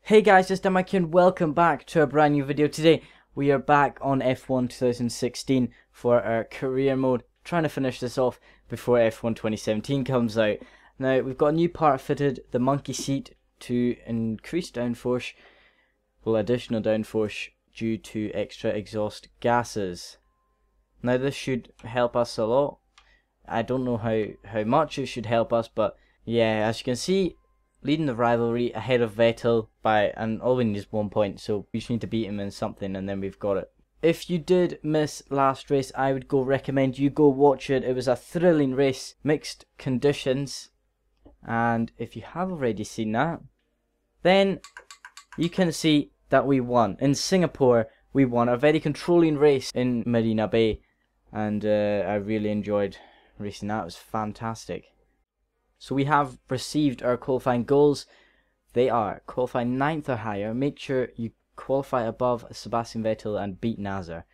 Hey guys, it's Mike here and welcome back to a brand new video. Today we are back on F1 2016 for our career mode, trying to finish this off before F1 2017 comes out. Now we've got a new part fitted, the monkey seat, to increase downforce, well, additional downforce due to extra exhaust gases. Now this should help us a lot. I don't know how much it should help us, but yeah, as you can see, leading the rivalry ahead of Vettel by, and all we need is 1 point, so we just need to beat him in something and then we've got it. If you did miss last race, I would recommend you go watch it. It was a thrilling race, mixed conditions, and if you have already seen that, then you can see that we won. In Singapore, we won a very controlling race in Marina Bay, and I really enjoyed racing that. It was fantastic. So we have received our qualifying goals. They are qualify 9th or higher. Make sure you qualify above Sebastian Vettel and beat Nasser.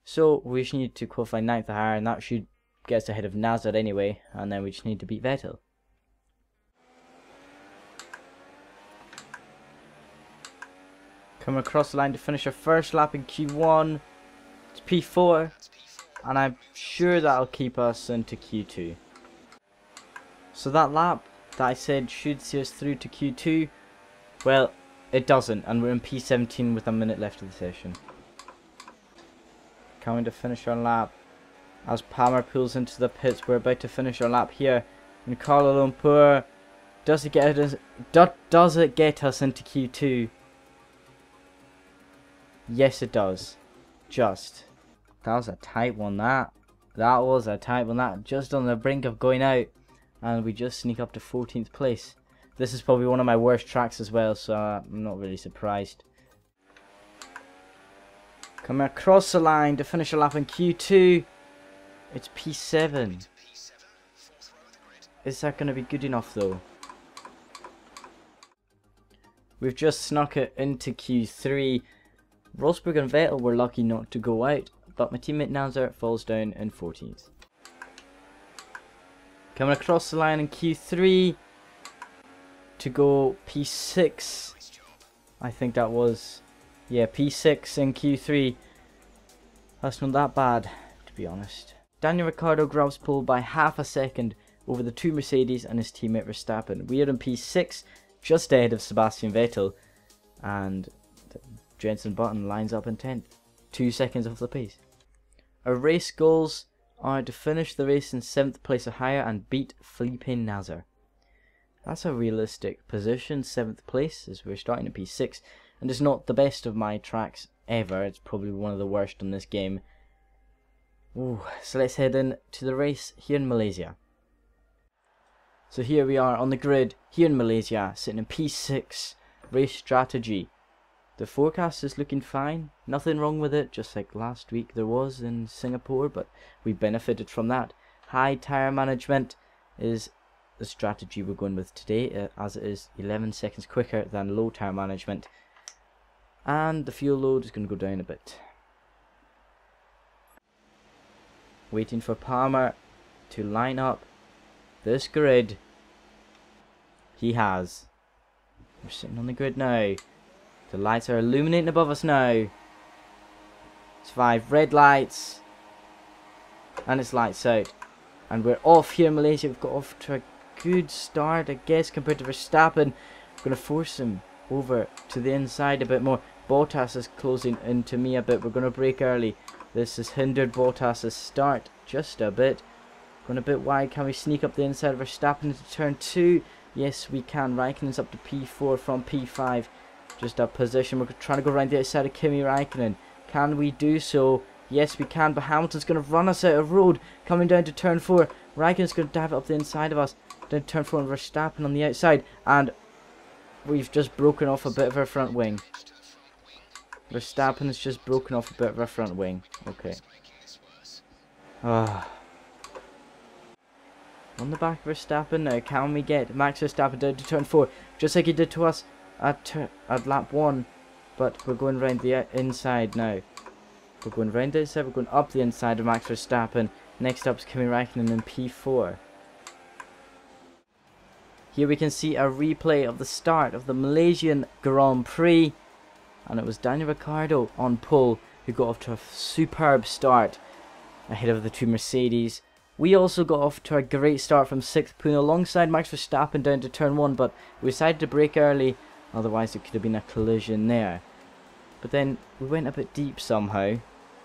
So we just need to qualify 9th or higher, and that should get us ahead of Nasser anyway. And then we just need to beat Vettel. Coming across the line to finish our first lap in Q1. It's P4. And I'm sure that'll keep us into Q2. So that lap that I said should see us through to Q2, well, it doesn't, and we're in P17 with a minute left of the session. Coming to finish our lap. As Palmer pulls into the pits, we're about to finish our lap here in Kuala Lumpur. Does it get us into Q2? Yes, it does. Just. That was a tight one, that was a tight one, that just on the brink of going out. And we just sneak up to 14th place. This is probably one of my worst tracks as well, so I'm not really surprised. Coming across the line to finish a lap in Q2. It's P7. Is that going to be good enough though? We've just snuck it into Q3. Rosberg and Vettel were lucky not to go out, but my teammate Nasser falls down in 14th. Coming across the line in Q3 to go P6. I think that was, yeah, P6 in Q3. That's not that bad, to be honest. Daniel Ricciardo grabs pole by half a second over the two Mercedes and his teammate Verstappen. We are in P6, just ahead of Sebastian Vettel, and Jenson Button lines up in 10th, 2 seconds off the pace. Our race goals are to finish the race in 7th place or higher and beat Felipe Nasser. That's a realistic position, 7th place, as we're starting at P6, and it's not the best of my tracks ever. It's probably one of the worst in this game. Ooh, so let's head in to the race here in Malaysia. So here we are on the grid here in Malaysia, sitting in P6, race strategy. The forecast is looking fine, nothing wrong with it, just like last week there was in Singapore, but we benefited from that. High tyre management is the strategy we're going with today, as it is 11 seconds quicker than low tyre management. And the fuel load is going to go down a bit. Waiting for Palmer to line up this grid. He has. We're sitting on the grid now. The lights are illuminating above us now. It's 5 red lights. And it's lights out. And we're off here in Malaysia. We've got off to a good start, I guess, compared to Verstappen. We're going to force him over to the inside a bit more. Bottas is closing into me a bit. We're going to brake early. This has hindered Bottas' start just a bit. Going a bit wide. Can we sneak up the inside of Verstappen into turn 2? Yes, we can. Raikkonen's up to P4 from P5. Just a position. We're trying to go around the outside of Kimi Raikkonen. Can we do so? Yes, we can. But Hamilton's going to run us out of road. Coming down to turn 4. Raikkonen's going to dive up the inside of us. Down to turn 4 and Verstappen on the outside. And we've just broken off a bit of our front wing. Verstappen has just broken off a bit of our front wing. Okay. On the back of Verstappen now. Can we get Max Verstappen down to turn 4? Just like he did to us at lap 1, but we're going round the inside now. We're going round the inside, we're going up the inside of Max Verstappen. Next up is Kimi Raikkonen in P4. Here we can see a replay of the start of the Malaysian Grand Prix. And it was Daniel Ricciardo on pole who got off to a superb start ahead of the two Mercedes. We also got off to a great start from 6th point alongside Max Verstappen down to turn 1, but we decided to brake early, otherwise it could have been a collision there. But then we went a bit deep somehow.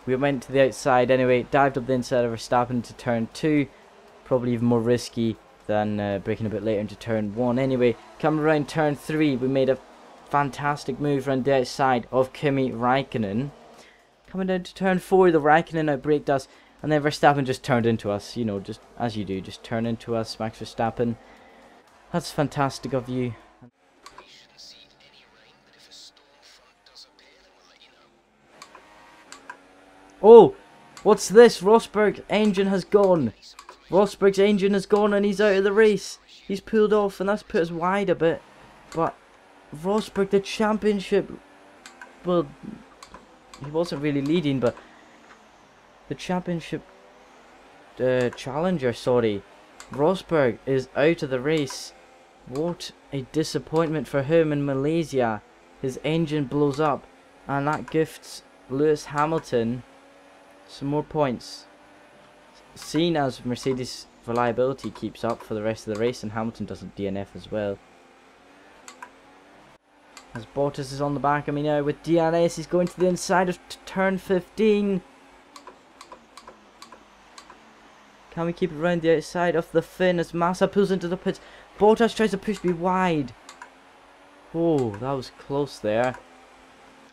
We went to the outside anyway, dived up the inside of Verstappen to turn 2, probably even more risky than braking a bit later into turn 1. Anyway, coming around turn 3, we made a fantastic move around the outside of Kimi Raikkonen. Coming down to turn 4, the Raikkonen outbraked us, and then Verstappen just turned into us, you know, just as you do, just turn into us, Max Verstappen. That's fantastic of you. Oh, what's this? Rosberg's engine has gone. Rosberg's engine has gone and he's out of the race. He's pulled off and that's put us wide a bit. But Rosberg, the championship, well, he wasn't really leading, but the championship challenger, sorry, Rosberg is out of the race. What a disappointment for him in Malaysia. His engine blows up and that gifts Lewis Hamilton some more points. Seen as Mercedes' reliability keeps up for the rest of the race and Hamilton doesn't DNF as well. As Bottas is on the back of me now with DRS, he's going to the inside of turn 15. Can we keep it around the outside of the fin as Massa pulls into the pits? Bottas tries to push me wide. Oh, that was close there.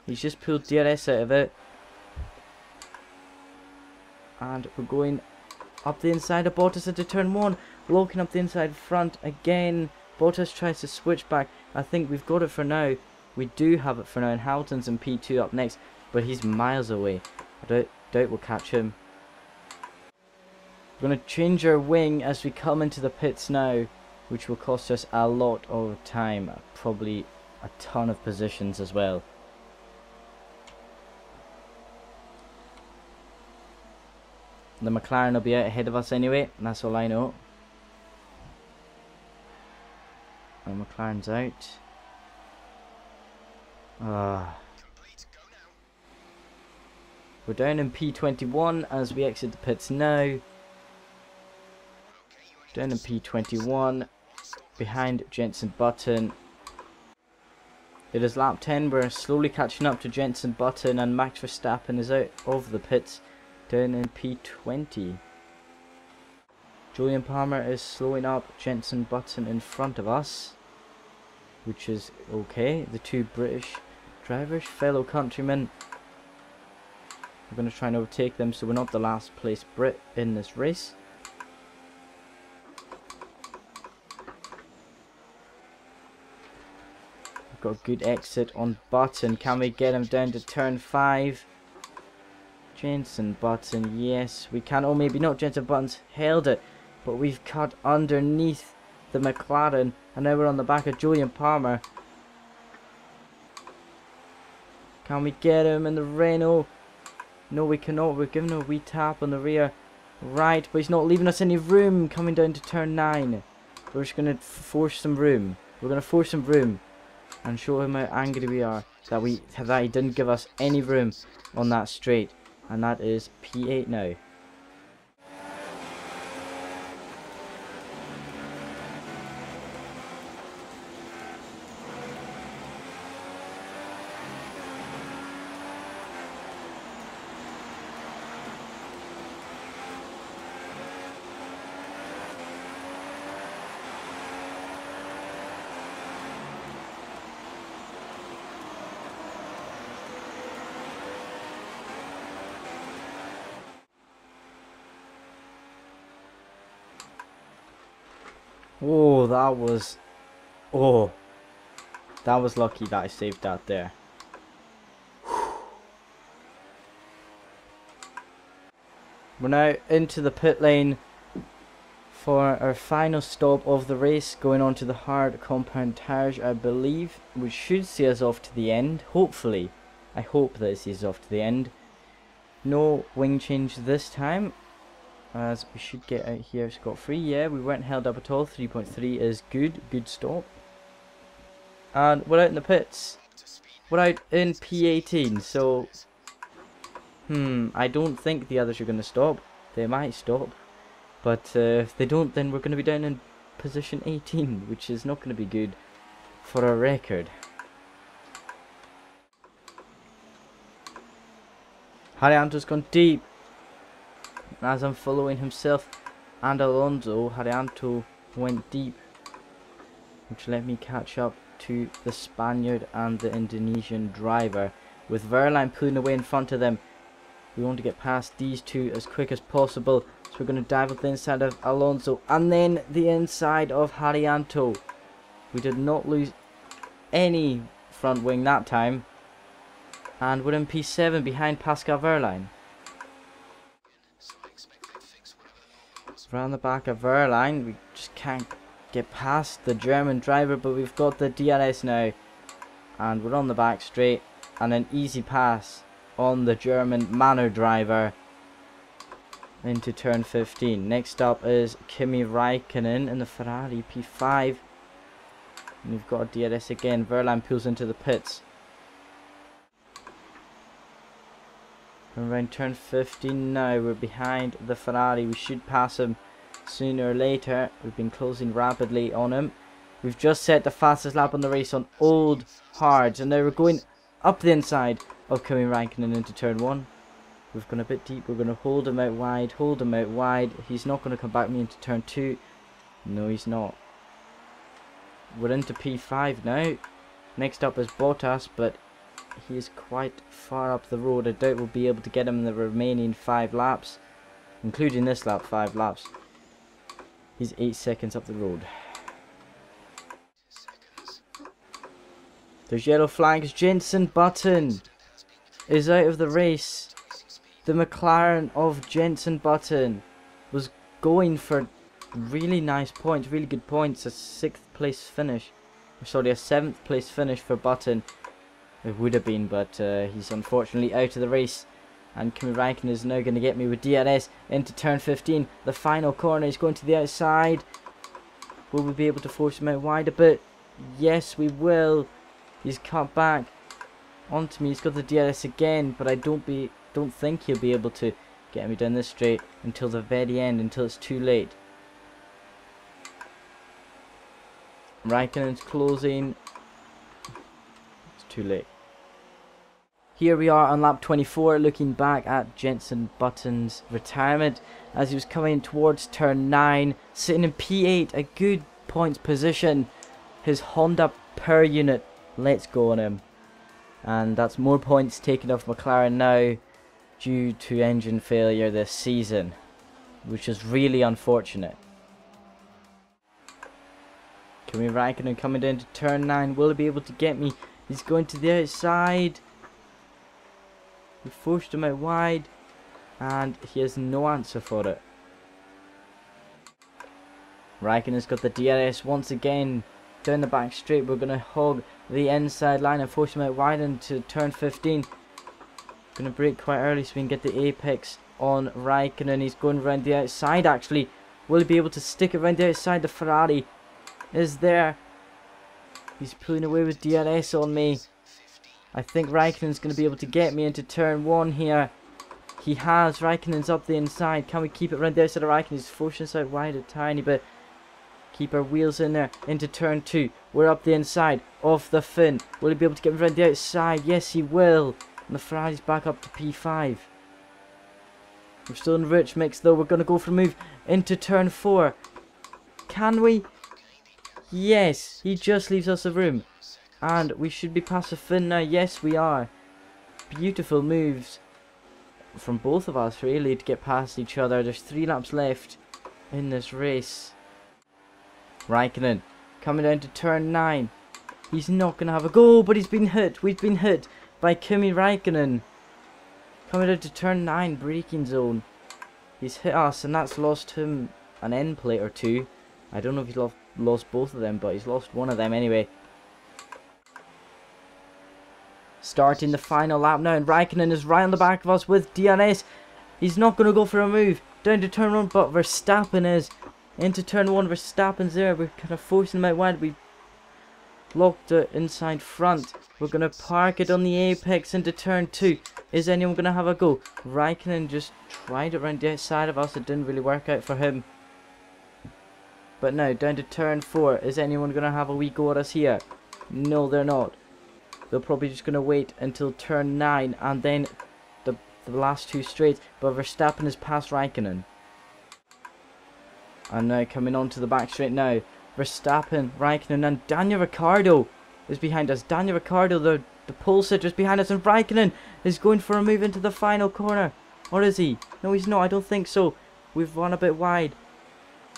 He's just pulled DRS out of it. And we're going up the inside of Bottas into turn 1. Locking up the inside front again. Bottas tries to switch back. I think we've got it for now. We do have it for now. And Hamilton's in P2 up next. But he's miles away. I doubt we'll catch him. We're going to change our wing as we come into the pits now, which will cost us a lot of time, probably a ton of positions as well. The McLaren will be out ahead of us anyway, and that's all I know. And McLaren's out. We're down in P21 as we exit the pits now. Down in P21, behind Jenson Button. It is lap 10, we're slowly catching up to Jenson Button and Max Verstappen is out of the pits, down in P20. Julian Palmer is slowing up Jenson Button in front of us, which is okay. The two British drivers, fellow countrymen. We're going to try and overtake them so we're not the last place Brit in this race. Got a good exit on Button. Can we get him down to turn 5? Jenson Button, yes we can. Oh, maybe not. Jenson Button's held it, but we've cut underneath the McLaren and now we're on the back of Julian Palmer. Can we get him in the Renault? No, we cannot. We're giving him a wee tap on the rear right, but he's not leaving us any room coming down to turn 9. We're just going to force some room. We're going to force some room and show him how angry we are that he didn't give us any room on that straight. And that is P8 now. Oh, that was lucky that I saved that there. We're now into the pit lane for our final stop of the race, going on to the hard compound tires, I believe, which should see us off to the end, hopefully. I hope that it sees us off to the end. No wing change this time. as we should get out here scot-free. Yeah, we weren't held up at all. 3.3 is good. Good stop. And we're out in the pits. We're out in P18, so I don't think the others are going to stop. They might stop, but if they don't, then we're going to be down in position 18, which is not going to be good for our record. Haryanto's gone deep. As I'm following himself and Alonso, Haryanto went deep, which let me catch up to the Spaniard and the Indonesian driver. With Verline pulling away in front of them, we want to get past these two as quick as possible. So we're going to dive up the inside of Alonso and then the inside of Haryanto. We did not lose any front wing that time. And we're in P7 behind Pascal Verline. Around the back of Verline, we just can't get past the German driver, but we've got the DRS now. And we're on the back straight, and an easy pass on the German Manor driver into turn 15. Next up is Kimi Raikkonen in the Ferrari P5. And we've got a DRS again. Verline pulls into the pits. Around turn 15 now, we're behind the Ferrari. We should pass him sooner or later. We've been closing rapidly on him. We've just set the fastest lap on the race on old hards, and now we're going up the inside of Kimi Raikkonen into turn 1. We've gone a bit deep. We're going to hold him out wide, hold him out wide. He's not going to come back me into turn 2. No, he's not. We're into P5 now. Next up is Bottas, but he is quite far up the road. I doubt we'll be able to get him in the remaining 5 laps, including this lap, 5 laps. He's 8 seconds up the road. There's yellow flags. Jenson Button is out of the race. The McLaren of Jenson Button was going for really nice points, really good points. A 6th place finish. Sorry, a 7th place finish for Button. It would have been, but he's unfortunately out of the race. And Kimi Raikkonen is now going to get me with DRS into turn 15. The final corner is going to the outside. Will we be able to force him out wide a bit? Yes, we will. He's cut back onto me. He's got the DRS again, but I don't think he'll be able to get me down this straight until the very end, until it's too late. Raikkonen's closing. It's too late. Here we are on lap 24, looking back at Jenson Button's retirement as he was coming towards turn 9, sitting in P8, a good points position. His Honda per unit lets go on him, and that's more points taken off McLaren now due to engine failure this season, which is really unfortunate. Kimi Raikkonen coming down to turn 9. Will he be able to get me? He's going to the outside. We forced him out wide, and he has no answer for it. Raikkonen's got the DRS once again down the back straight. We're going to hog the inside line and force him out wide into turn 15. Going to brake quite early so we can get the apex on Raikkonen. He's going around the outside actually. Will he be able to stick around the outside? The Ferrari is there. He's pulling away with DRS on me. I think Raikkonen's going to be able to get me into turn 1 here. He has. Raikkonen's up the inside. Can we keep it around the outside of Raikkonen? He's forcing us out wide a tiny bit. Keep our wheels in there. Into turn 2. We're up the inside of the fin. Will he be able to get around the outside? Yes, he will. And the Ferrari's back up to P5. We're still in rich mix though. We're going to go for a move into turn 4. Can we? Yes. He just leaves us a room. And we should be past the fin now. Yes, we are. Beautiful moves from both of us, really, to get past each other. There's 3 laps left in this race. Raikkonen coming down to turn 9. He's not going to have a go, but he's been hit. We've been hit by Kimi Raikkonen. Coming down to turn 9, braking zone. He's hit us, and that's lost him an end plate or 2. I don't know if he's lost both of them, but he's lost one of them anyway. Starting the final lap now, and Raikkonen is right on the back of us with DRS. He's not going to go for a move. down to turn 1, but Verstappen is into turn 1. Verstappen's there. We're kind of forcing him out wide. We locked it inside front. We're going to park it on the apex into turn 2. Is anyone going to have a go? Raikkonen just tried it around the outside of us. It didn't really work out for him. But now, down to turn 4. Is anyone going to have a wee go at us here? No, they're not. They're probably just going to wait until turn 9 and then the last 2 straights. But Verstappen is past Raikkonen. And now coming on to the back straight now. Verstappen, Raikkonen, and Daniel Ricciardo is behind us. Daniel Ricciardo, the pole sitter, is behind us, and Raikkonen is going for a move into the final corner. Or is he? No, he's not. I don't think so. We've run a bit wide.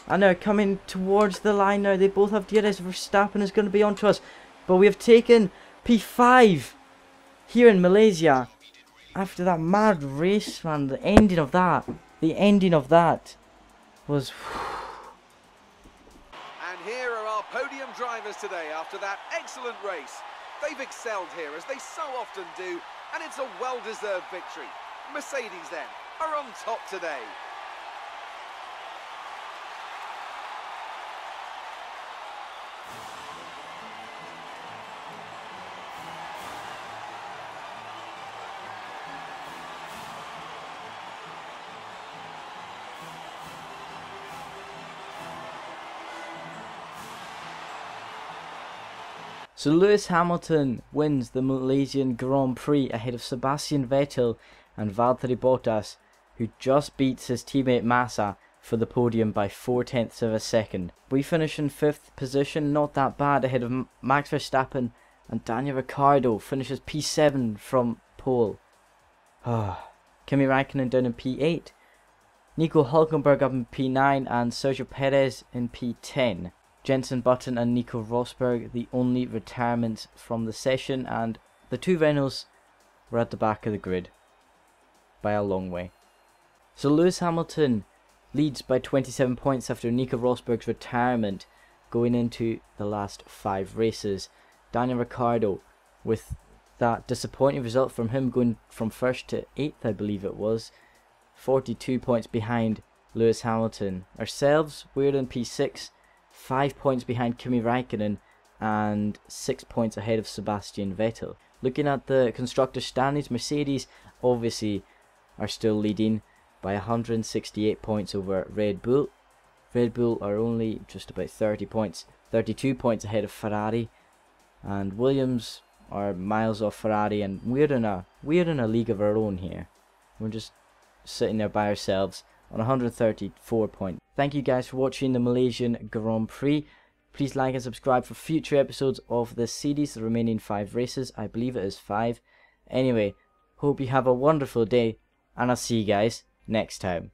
And they're coming towards the line now. They both have DRS. Verstappen is going to be onto us. But we have taken P5 here in Malaysia. After that mad race, man. The ending of that was... Here are our podium drivers today after that excellent race. They've excelled here, as they so often do, and it's a well-deserved victory. Mercedes, then, are on top today. So Lewis Hamilton wins the Malaysian Grand Prix ahead of Sebastian Vettel and Valtteri Bottas, who just beats his teammate Massa for the podium by 0.4 of a second. We finish in 5th position, not that bad, ahead of Max Verstappen, and Daniel Ricciardo finishes P7 from pole. Kimi Raikkonen down in P8, Nico Hülkenberg up in P9, and Sergio Perez in P10. Jenson Button and Nico Rosberg, the only retirements from the session, and the 2 Renaults were at the back of the grid by a long way. So Lewis Hamilton leads by 27 points after Nico Rosberg's retirement going into the last 5 races. Daniel Ricciardo, with that disappointing result from him going from 1st to 8th, I believe it was, 42 points behind Lewis Hamilton. Ourselves, we're in P6, 5 points behind Kimi Raikkonen and 6 points ahead of Sebastian Vettel. Looking at the constructors' standings, Mercedes obviously are still leading by 168 points over Red Bull. Red Bull are only just about 30 points, 32 points ahead of Ferrari, and Williams are miles off Ferrari, and we're in a league of our own here. We're just sitting there by ourselves on 134 points. Thank you guys for watching the Malaysian Grand Prix. Please like and subscribe for future episodes of this series, the remaining 5 races. I believe it is 5. Anyway, hope you have a wonderful day, and I'll see you guys next time.